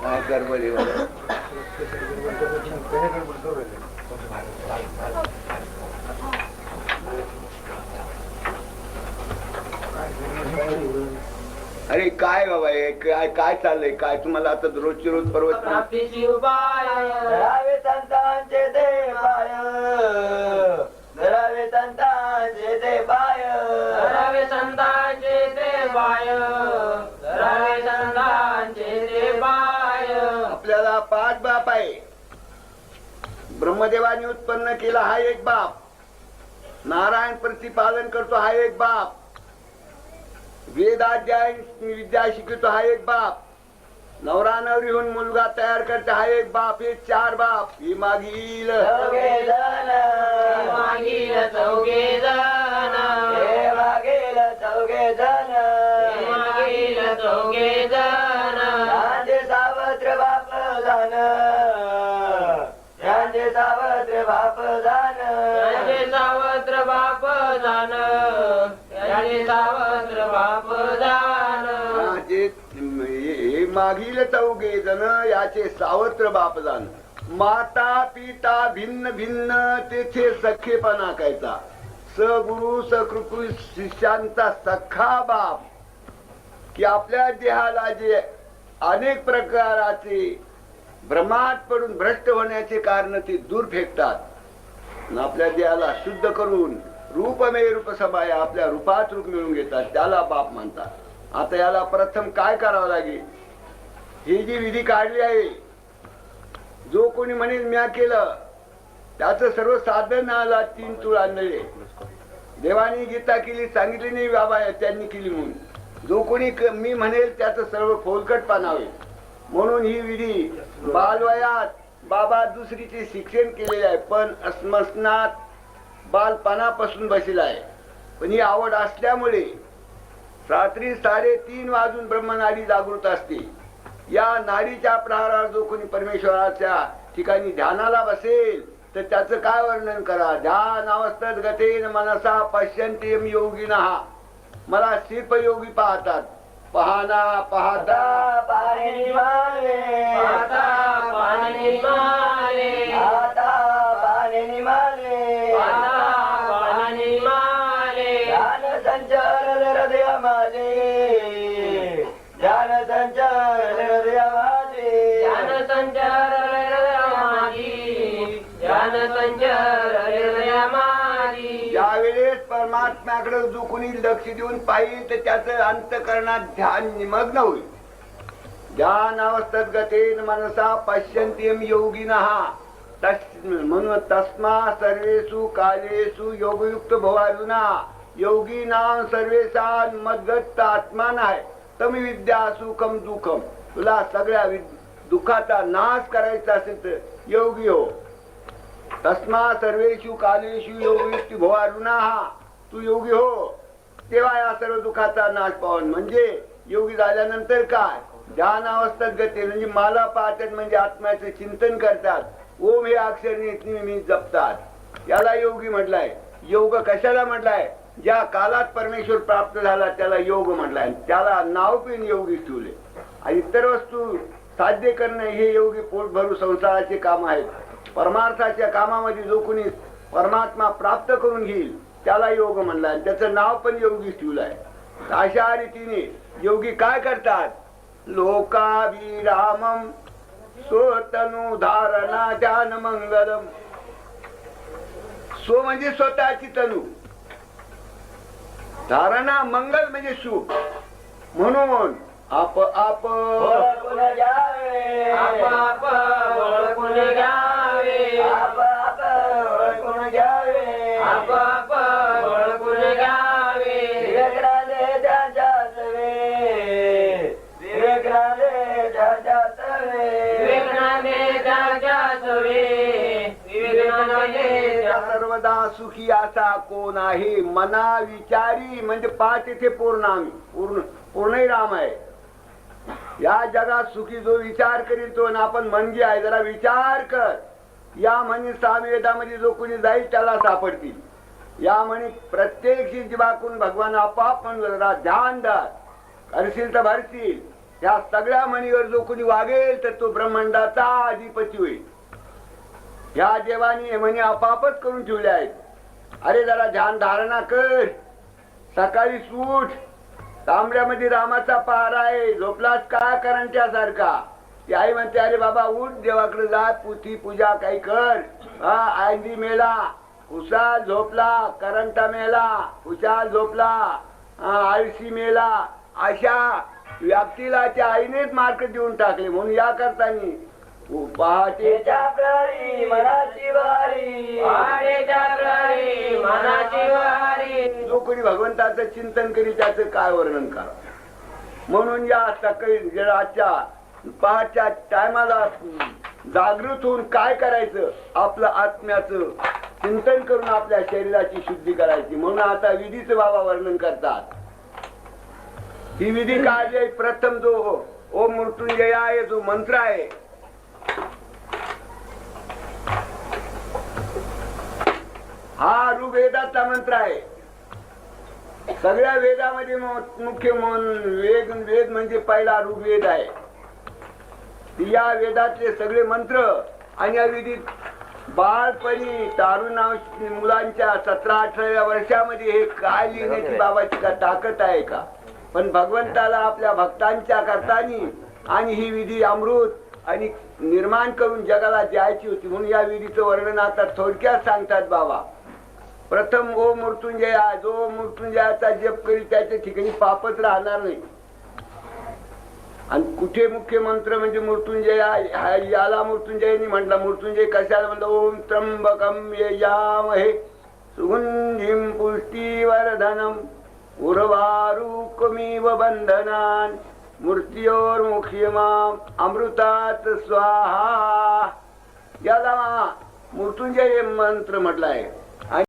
काय गडबड आहे बघा. अरे काय बाबा हे काय काय चाललंय काय तुम्हाला आता रोजची रोज पर्वत धरावे संतांचे देवाय धरावे संतांचे देवाय धरावे संतांचे देवाय धरावे संतांचे देवाय. आपल्याला 5 बाप आहे. ब्रह्मदेवाने उत्पन्न केला हा एक बाप. नारायण प्रतिपालन करतो हा एक बाप. वेदाध्याय विद्या शिकवतो हा एक बाप. नवरा नवरी होऊन मुलगा तयार करतो हा एक बाप. हे 4 बाप. ही मागील चौघे जण मागील चौघे जण हे मागील चौघे जण मागील चौघे जण यांचे सावत्र बाप जाण यांचे सावत्र बाप जाण याचे सावत्र बाप जाण याचे सावत्र बाप जाण. हे मागील 4 जण याचे सावत्र बाप जाण. माता पिता भिन्न भिन्न तेथे सखेपणा कायचा. सगुरु सकृपू शिष्यांचा सखा बाप. की आपल्या देहाला जे अनेक प्रकाराचे भ्रमात पडून भ्रष्ट होण्याचे कारण ते दूर फेकतात. आपल्या देहाला शुद्ध करून रूपमे रूप समाय आपल्या रूपात रूप मिळवून घेतात. त्याला बाप म्हणतात. आता याला प्रथम काय करावं लागेल. ही जी विधी काढली आहे. जो कोणी म्हणेल म्या केलं त्याच सर्व साधन आला 3 तूळ आणले. देवानी गीता केली सांगितली नाही बाबा त्यांनी केली म्हणून. जो कोणी मी म्हणेल त्याच सर्व फोलकट पानावे. म्हणून ही विधी बालवयात बाबा दुसरीचे शिक्षण केलेले आहे. पण स्मशनात बालपणापासून बसलेला आहे. पण ही आवड असल्यामुळे रात्री 3:30 वाजून ब्रह्मनाडी जागृत असते. या नाडीच्या प्रहारात जो कोणी परमेश्वराच्या ठिकाणी ध्यानाला बसेल तर त्याचं काय वर्णन करा. ध्यान अवस्थेत गतेन मनसा पश्यन्ति योगिनः. मला सिर्फ योगी पाहतात. पाहना पाहता पाणी निमाले पाहता पाणी निमाले आता पाणी निमाले पाहता पाणी निमाले. ध्यान संचार हृदय माझे ध्यान संचार हृदय माझे ध्यान संचार हृदय माझी ध्यान संचार हृदय माझी. ज्यावेळेस परमात्म्याकडे जो कोणी लक्ष देऊन पाहिजे तर त्याचं अंतःकरणात ध्यान निमग्न होईल. ध्यान अवस्थेत गतेन मनसा पश्यन्ति योगिनः. म्हणून तस्मा सर्वेषु कालेषु योगयुक्त भवार्जुना. योगीनां सर्वेषां मद्गत आत्मानाय तम विद्या सुखम दुःखम. तुला सगळ्या दुःखाचा नाश करायचा असेल तर योगी हो. तस्मा सर्वेषु कालेषु योगयुक्त भवार्जुना. तू योगी हो तेव्हा या सर्व दुःखाचा नाश पावन. म्हणजे योगी झाल्यानंतर काय ध्यान अवस्थेत गती म्हणजे मला पाहतात म्हणजे आत्म्याचे चिंतन करतात. ओम हे अक्षर नेहमी जपतात. याला योगी म्हटलाय. योग कशाला म्हटलाय. ज्या कालात परमेश्वर प्राप्त झाला त्याला योग म्हटलाय. त्याला नाव पण योगी ठेवले. आणि इतर वस्तू साध्य करणे हे योगी पोट भरू संसाराचे काम आहेत. परमार्थाच्या कामामध्ये जो कोणी परमात्मा प्राप्त करून घेईल त्याला योग म्हणलाय. त्याचं नाव पण योगी ठेवलंय. अशा रीतीने योगी काय करतात. लोकाभिरामम स्वतनु धारणा ध्यान मंगलम. स्व म्हणजे स्वतःची तनु. धारणा मंगल म्हणजे सुख. म्हणून आप आप ओळखून घ्यावे आप आप ओळखून घ्यावे आप आप ओळखून घ्यावे आप आप ओळखून घ्यावे. विवेकनाले ज्याच्या सवे विवेकनाले ज्याच्या सवे विवेकानंदे त्याच्या सवे विवेकानंदे या सर्वदा सुखी असा कोण आहे. मना विचारी म्हणजे 5 इथे पूर्ण राम आहे. या जगात सुखी जो विचार करील तो. आपण म्हणजे आहे जरा विचार कर. या म्हणी सामवेदामध्ये जो कोणी जाईल त्याला सापडतील. या म्हणी प्रत्येक जीवाकून भगवान आपाप म्हणून जरा ध्यान दार करशील तर भरतील. या सगळ्या म्हणीवर जो कोणी वागेल तर तो ब्रह्मांडाचा अधिपती होईल. या देवानी हे म्हणी आपापच करून ठेवले आहेत. अरे जरा ध्यान धारणा कर. सकाळी सूट, तांबड्यामध्ये रामाचा पहार आहे, झोपलास का करंट्या सारखा. ती आई म्हणते अरे बाबा उठ, देवाकडे जा, पुथी पूजा काही कर. आंधी मेला, उसाल झोपला, करंटा मेला, उसाल झोपला, आळशी मेला. अशा व्यक्तीला त्या आईनेच मार्क देऊन टाकले. म्हणून या करतानी पहाटेच्या प्रहरी मनाची वारी, पहाटेच्या प्रहरी मनाची वारी. जो कोणी भगवंताचं चिंतन करी त्याचं काय वर्णन करा. म्हणून या सकाळी रातच्या पहाटच्या टायमाला जागृत होऊन काय करायचं, आपलं आत्म्याचं चिंतन करून आपल्या शरीराची शुद्धी करायची. म्हणून आता विधीचं बाबा वर्णन करतात. ही विधी काय आहे, प्रथम जो ओम मृत्युंजय आहे जो मंत्र आहे, हा ऋग्वेदाचा मंत्र आहे. सगळ्या वेदामध्ये मुख्य वेद म्हणजे पहिला ऋग्वेद आहे. या वेदातले सगळे मंत्र आणि या विधीत बाळपणी तारुण मुलांच्या 17-18 वर्षामध्ये हे काय लिहिण्याची बाबाची का ताकद आहे का. पण भगवंताला आपल्या भक्तांच्या करतानी आणि ही विधी अमृत आणि निर्माण करून जगाला द्यायची होती. म्हणून या विधीचं वर्णन आता थोडक्यात सांगतात बाबा. प्रथम ओम मृत्युंजय, जो मृत्युंजयाचा जप करी त्याच्या ठिकाणी पापच राहणार नाही. आणि कुठे मुख्य मंत्र म्हणजे मृत्युंजय, याला मृत्युंजयनी म्हटलं. मृत्युंजय कशाला म्हणलं, ओम त्र्यंबकम यजामहे सुगंधिं पुष्टिवर्धनम उर्वारुकमिव बंधनान मृत्योर्मुख्यमाम अमृतात स्वाहा. याला मृत्युंजय मंत्र म्हटलं आहे.